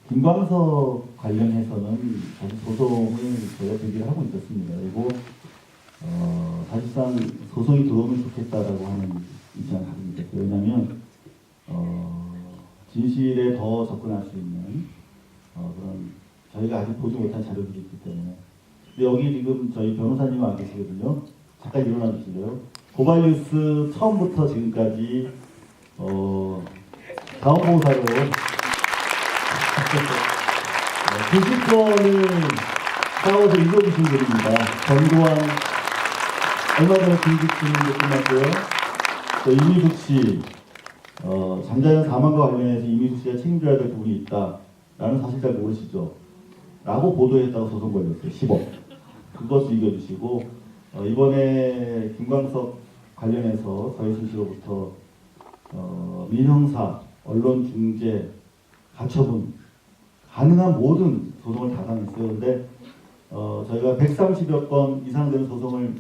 김광석 관련해서는 사실 소송을 저희가 제기를 하고 있었습니다. 그리고 사실상 소송이 들어오면 좋겠다라고 하는 입장을 가지고 있었어요. 왜냐하면 진실에 더 접근할 수 있는 그런 저희가 아직 보지 못한 자료들이 있기 때문에. 근데 여기 지금 저희 변호사님 와 계시거든요. 잠깐 일어나 주실래요? 고발뉴스 처음부터 지금까지 자원봉사로 90번을 싸워서 읽어주신 분입니다. 전두환 얼마 전에 긴급 질문도 끝났고요. 또 이미숙 씨 장자연 사망과 관련해서 이미숙 씨가 책임져야 될 부분이 있다라는 사실 잘 모르시죠? 라고 보도했다고 소송 걸렸어요. 10억. 그것을 이겨주시고 이번에 김광석 관련해서 서해순 씨로부터 민형사, 언론중재, 가처분 가능한 모든 소송을 다 당했어요. 근데 저희가 130여 건 이상 되는 소송을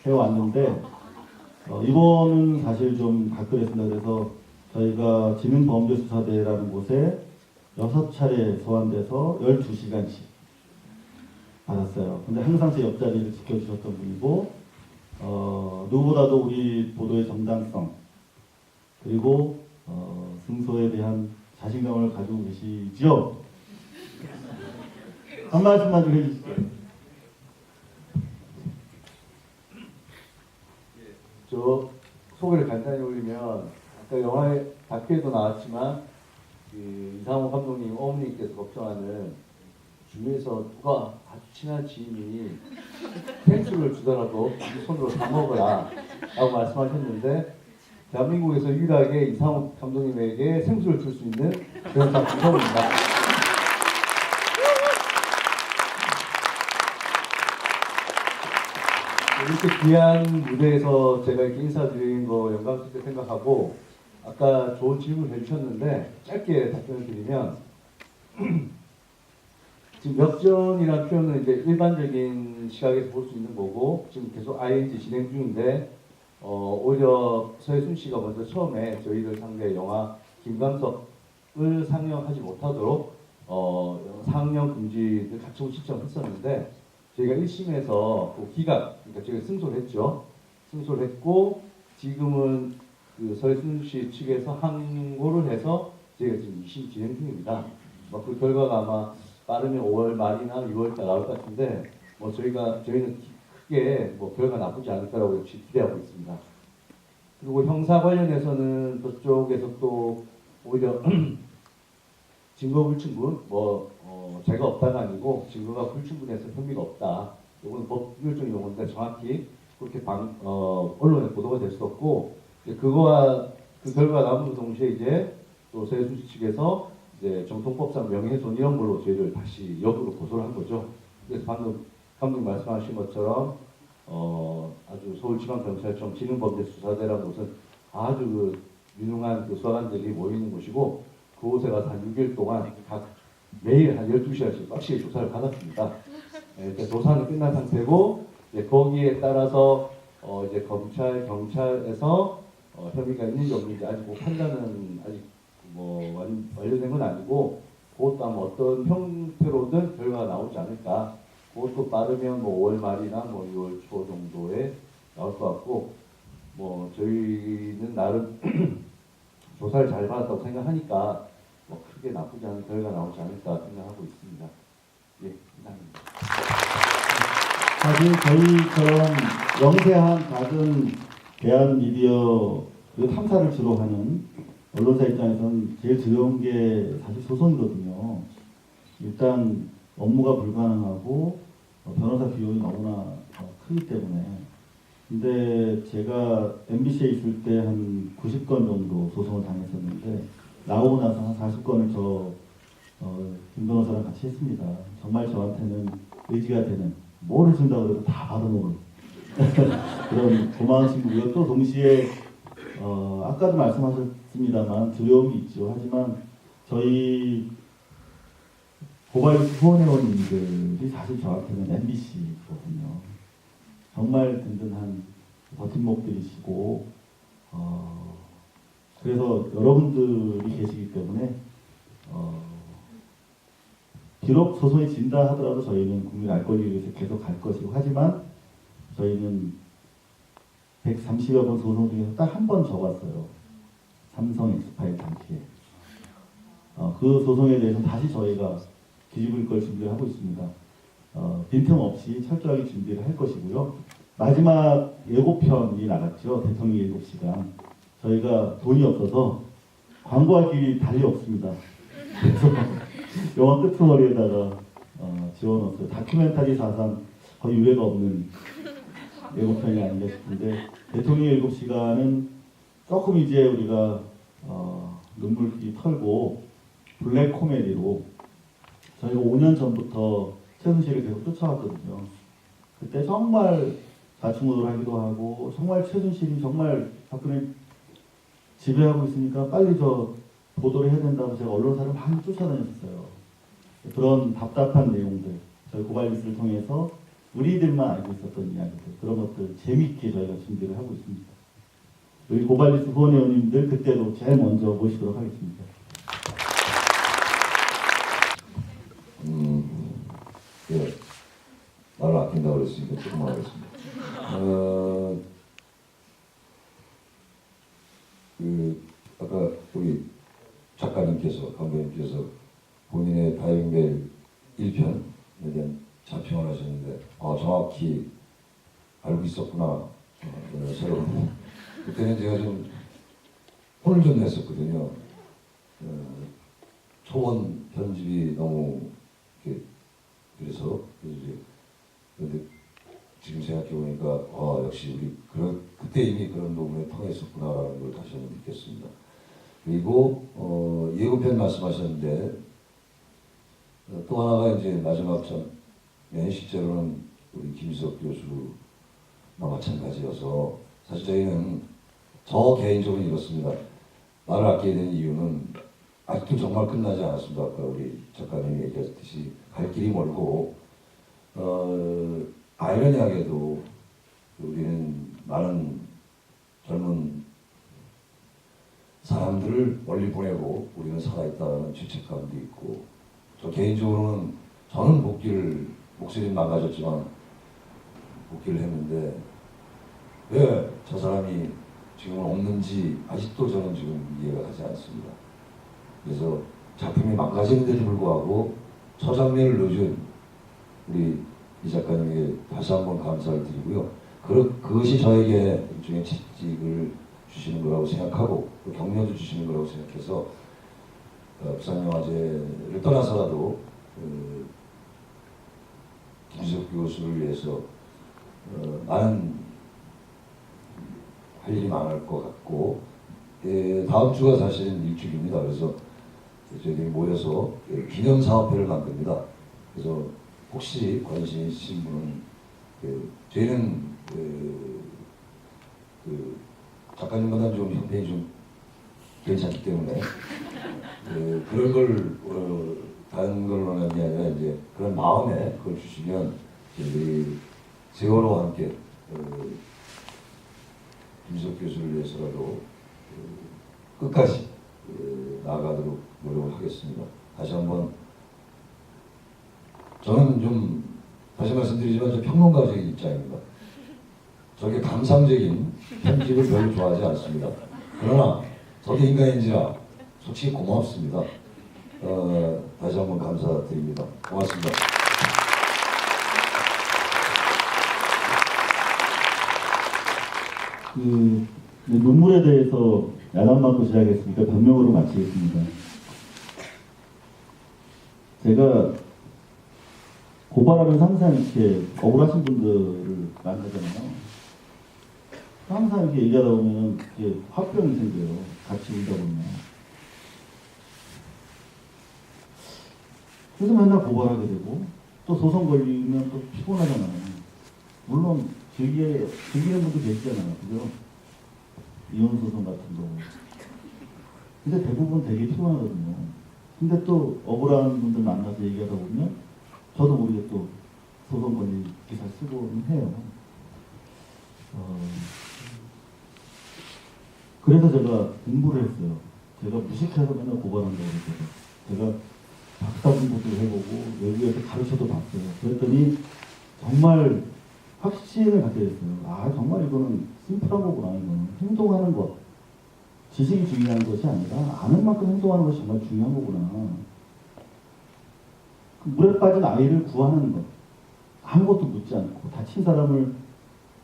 해왔는데 이번은 사실 좀 가끔했습니다. 그래서 저희가 지능범죄수사대라는 곳에 6차례 소환돼서 12시간씩 받았어요. 근데 항상 제 옆자리를 지켜주셨던 분이고 누구보다도 우리 보도의 정당성 그리고 승소에 대한 자신감을 가지고 계시죠? 한 말씀만 좀 해주시죠. 저 소개를 간단히 올리면 아까 영화에 밖에도 나왔지만 이상호 감독님 어머니께서 걱정하는 주위에서 누가 아주 친한 지인이 생수를 주더라도 이 손으로 다 먹어라 라고 말씀하셨는데 대한민국에서 유일하게 이상호 감독님에게 생수를 줄 수 있는 그런 작품 처음입니다. 이렇게 귀한 무대에서 제가 이렇게 인사드리는 거 영광스럽게 생각하고 아까 좋은 질문을 해주셨는데 짧게 답변을 드리면 지금 역전이라는 표현은 이제 일반적인 시각에서 볼 수 있는 거고 지금 계속 ING 진행 중인데 오히려 서해순 씨가 먼저 처음에 저희들 상대 영화 김광석을 상영하지 못하도록 상영 금지를 가처분 신청했었는데 저희가 1심에서 그 기각, 그러니까 저희가 승소를 했죠. 승소를 했고 지금은 그 서해순 씨 측에서 항고를 해서 저희가 지금 2심 진행 중입니다. 그 결과가 아마 빠르면 5월 말이나 6월 달 나올 것 같은데 저희는 크게 결과 나쁘지 않을 거라고 역시 기대하고 있습니다. 그리고 형사 관련해서는 저쪽에서 또 오히려 증거 불충분, 죄가 없다가 아니고 증거가 불충분해서 혐의가 없다. 이건 법률적인 용어인데 정확히 그렇게 언론에 보도가 될 수 없고, 이제 그거와 그 결과가 나오는 동시에 이제 또 서해순씨 측에서 이제 정통법상 명예훼손 이런 걸로 죄를 다시 역으로 고소를 한 거죠. 그래서 방금 감독님 말씀하신 것처럼 아주 서울지방경찰청 지능범죄수사대라는 곳은 아주 그 유능한 그 수사관들이 모이는 곳이고, 그곳에 가서 한 6일 동안 각 매일 한 12시간씩 빡시게 조사를 받았습니다. 이제 조사는 끝난 상태고, 이제 거기에 따라서 이제 검찰, 경찰에서 혐의가 있는지 없는지 아직 뭐 판단은 아직 완료된 건 아니고, 그것도 아마 어떤 형태로든 결과가 나오지 않을까. 그것도 빠르면 5월 말이나 6월 초 정도에 나올 것 같고, 저희는 나름 조사를 잘 받았다고 생각하니까 크게 나쁘지 않은 결과가 나오지 않을까 생각하고 있습니다. 예, 이상입니다. 사실 저희처럼 영세한 작은 대한 미디어 그 탐사를 주로 하는 언론사 입장에서는 제일 두려운 게 사실 소송이거든요. 일단 업무가 불가능하고 변호사 비용이 너무나 크기 때문에. 근데 제가 MBC에 있을 때 한 90건 정도 소송을 당했었는데, 나오고 나서 한 40건을 김 변호사랑 같이 했습니다. 정말 저한테는 의지가 되는, 뭐를 준다고 해도 다 받아먹을 그런 고마운 친구고요. 또 동시에 아까도 말씀하셨습니다만 두려움이 있죠. 하지만 저희 고발뉴스 후원회원님들이 사실 저한테는 MBC거든요. 정말 든든한 버팀목들이시고, 그래서 여러분들이 계시기 때문에 비록 소송이 진다 하더라도 저희는 국민 알 권리를 위해서 계속 갈 것이고, 하지만 저희는 130여 번 소송 중에서 딱 한 번 져봤어요. 삼성 엑스파일 당시에. 그 소송에 대해서 다시 저희가 뒤집을 걸 준비를 하고 있습니다. 빈틈없이 철저하게 준비를 할 것이고요. 마지막 예고편이 나갔죠. 대통령 7시간. 저희가 돈이 없어서 광고할 길이 달리 없습니다. 그래서 영화 끄트머리에다가 지워놨어요. 다큐멘터리 사상 거의 유례가 없는 예고편이 아닌가 싶은데, 대통령 7시간은 조금 이제 우리가 눈물이 털고 블랙 코미디로, 저희가 5년 전부터 최순실을 계속 쫓아왔거든요. 그때 정말 좌충우돌 하기도 하고, 정말 최순실이 정말 박근혜 지배하고 있으니까 빨리 보도를 해야 된다고 제가 언론사를 많이 쫓아다녔어요. 그런 답답한 내용들, 저희 고발뉴스를 통해서 우리들만 알고 있었던 이야기들, 그런 것들 재미있게 저희가 준비를 하고 있습니다. 우리 고발뉴스 후원회원님들 그때도 제일 먼저 모시도록 하겠습니다. 예, 말을 아낀다고 그랬으니까 조금만 하겠습니다. 아까 우리 작가님께서, 감독님께서 본인의 다이빙벨 1편에 대한 자평을 하셨는데, 정확히 알고 있었구나. 새로운. 그때는 제가 좀 혼을 좀 냈었거든요. 초원 편집이 너무 이렇게 그래서 그런데 지금 생각해 보니까 역시 우리 그때 이미 그런 부분에 통했었구나라는 걸 다시 한번 느꼈습니다. 그리고 예고편 말씀하셨는데, 또 하나가 이제 마지막 장면, 실제로는 우리 김희석 교수나 마찬가지여서, 사실 저희는 저 개인적으로 이렇습니다. 말을 아끼게 된 이유는 아직도 정말 끝나지 않았습니다. 아까 우리 작가님이 얘기했듯이 갈 길이 멀고, 아이러니하게도 우리는 많은 젊은 사람들을 멀리 보내고 우리는 살아있다는 죄책감도 있고, 저 개인적으로는 저는 목소리는 망가졌지만 복귀를 했는데, 왜 저 사람이 지금은 없는지 아직도 저는 지금 이해가 가지 않습니다. 그래서 작품이 망가지는데도 불구하고 서장면을 넣어준 우리 이 작가님에게 다시 한번 감사를 드리고요. 그것이 저에게 일종의 채찍을 주시는 거라고 생각하고, 또 격려도 주시는 거라고 생각해서 부산영화제를 떠나서라도 김지석 교수를 위해서 많은 할 일이 많을 것 같고, 다음 주가 사실은 일주기입니다. 그래서 저희들이 모여서 기념사업회를 만듭니다. 그래서 혹시 관심 있으신 분은 저희는 작가님보다는 좀 형편이 좀 괜찮기 때문에 그런 걸 다른 걸 원하는 게 아니라 이제 그런 마음에 그걸 주시면 저희들이 세월호와 함께 김지석 교수를 위해서라도 끝까지 나아가도록 노력을 하겠습니다. 다시 한번 저는 좀 다시 말씀드리지만 저 평론가적인 입장입니다. 저게 감상적인 편집을 별로 좋아하지 않습니다. 그러나 저게 인간인지라 솔직히 고맙습니다. 다시 한번 감사드립니다. 고맙습니다. 눈물에 대해서 야단맞고 시작했으니까 변명으로 마치겠습니다. 제가 고발하면서 항상 이렇게 억울하신 분들을 만나잖아요. 항상 이렇게 얘기하다 보면 이렇게 화병이 생겨요. 같이 울다 보면. 그래서 맨날 고발하게 되고 또 소송 걸리면 또 피곤하잖아요. 물론 즐기는 분도 계시잖아요. 그죠? 이혼 소송 같은 거. 근데 대부분 되게 피곤하거든요. 근데 또 억울한 분들 만나서 얘기하다 보면 저도 모르게 또 소송 걸린 기사 쓰고는 해요. 그래서 제가 공부를 했어요. 제가 무식해서 맨날 고발한다고 그랬거든요. 제가 박사 공부도 해보고 외국에서 가르쳐도 봤어요. 그랬더니 정말 확신을 갖게 됐어요. 아, 정말 이거는 심플한 거구나. 이거는 행동하는 것. 지식이 중요한 것이 아니라 아는 만큼 행동하는 것이 정말 중요한 거구나. 그 물에 빠진 아이를 구하는 것. 아무것도 묻지 않고 다친 사람을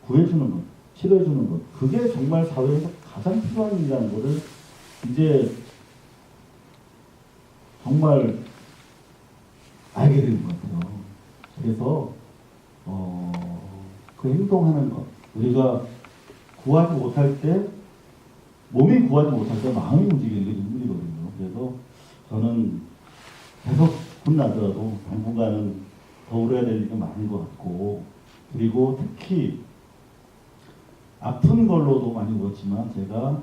구해주는 것. 치료해주는 것. 그게 정말 사회에서 가장 필요한 일이라는 것을 이제 정말 알게 된 것 같아요. 그래서 그 행동하는 것. 우리가 구하지 못할 때, 몸이 구하지 못할 때 마음이 움직이는 게 눈물이거든요. 그래서 저는 계속 혼나더라도 당분간은 더 울어야 될 일이 많은 것 같고, 그리고 특히 아픈 걸로도 많이 울었지만 제가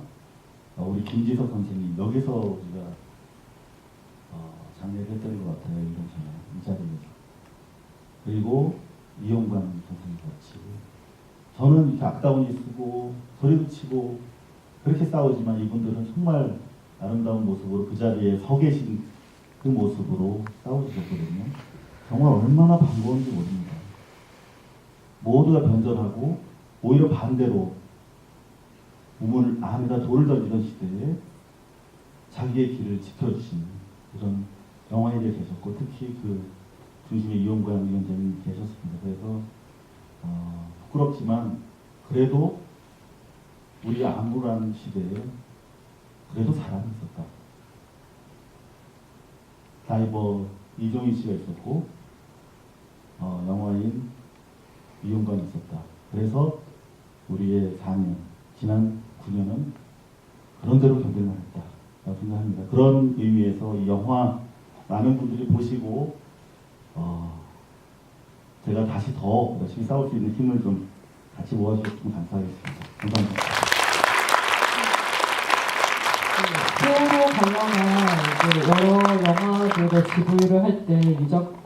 우리 김지석 선생님 여기서 우리가 장례를 했던 것 같아요. 이 자리에서. 그리고 이용관 선생님 같이 저는 이렇게 악다운이 쓰고 소리도 치고 그렇게 싸우지만 이분들은 정말 아름다운 모습으로 그 자리에 서 계신 그 모습으로 싸우셨거든요. 정말 얼마나 반가운지 모릅니다. 모두가 변절하고 오히려 반대로 우물 안에다 돌을 던지던 시대에 자기의 길을 지켜주신 그런 영화인들이 계셨고, 특히 그 중심에 이용관 위원장님 계셨습니다. 그래서 부끄럽지만 그래도 우리 암울한 시대에 그래도 사람이 있었다. 다이버 이종희 씨가 있었고 영화인 이용관이 있었다. 그래서 우리의 4년, 지난 9년은 그런 대로 견딜만 했다라고 생각합니다. 그런 의미에서 이 영화 많은 분들이 보시고 제가 다시 더 열심히 싸울 수 있는 힘을 좀 같이 모아주셨으면 감사하겠습니다. 감사합니다. 세월호 관련한 여러 영화들의 GV를 할 때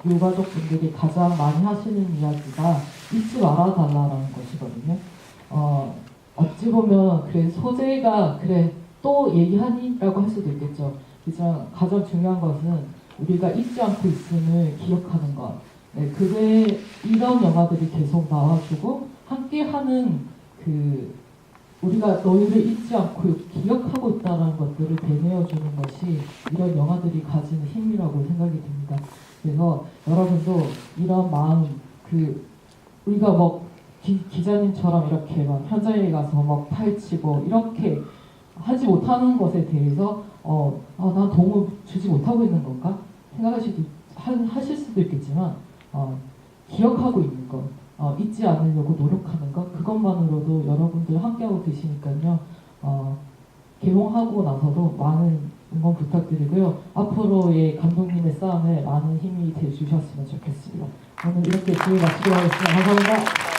유가족 분들이 가장 많이 하시는 이야기가 잊지 말아달라는 것이거든요. 어찌 보면 그래 소재가 그래 또 얘기하니라고 할 수도 있겠죠. 하지만 가장 중요한 것은 우리가 잊지 않고 있음을 기억하는 것. 네, 그게 이런 영화들이 계속 나와주고 함께하는 그 우리가 너희를 잊지 않고 기억하고 있다는 것들을 되뇌어주는 것이 이런 영화들이 가지는 힘이라고 생각이 듭니다. 그래서 여러분도 이런 마음, 그 우리가 뭐 기자님처럼 이렇게 막 현장에 가서 막 파헤치고 이렇게 하지 못하는 것에 대해서 난 도움을 주지 못하고 있는 건가 하실 수도 있겠지만 기억하고 있는 것, 잊지 않으려고 노력하는 것, 그것만으로도 여러분들 함께하고 계시니까요. 개봉하고 나서도 많은 응원 부탁드리고요. 앞으로의 감독님의 싸움에 많은 힘이 되주셨으면 좋겠습니다. 오늘 이렇게 질의 마치도록 하겠습니다. 감사합니다.